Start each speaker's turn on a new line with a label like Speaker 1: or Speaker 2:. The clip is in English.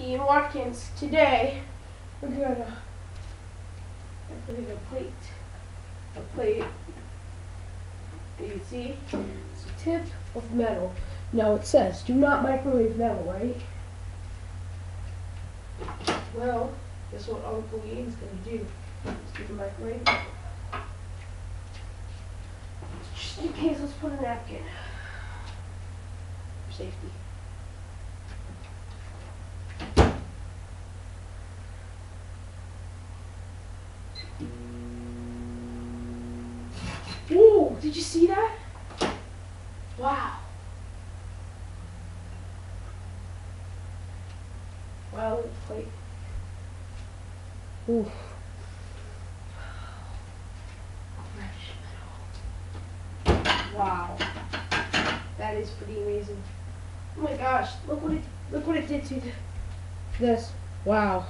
Speaker 1: Ian Watkins. Today we're gonna put in a plate. A plate. You see? It's a tip of metal. Now it says, do not microwave metal, right? Well, guess what Uncle Ian's gonna do? Let's do the microwave. Just in case, let's put a napkin. For safety. Ooh, did you see that? Wow. Wow, look at the plate. Ooh. Wow. That is pretty amazing. Oh my gosh, look what it did to this. Wow.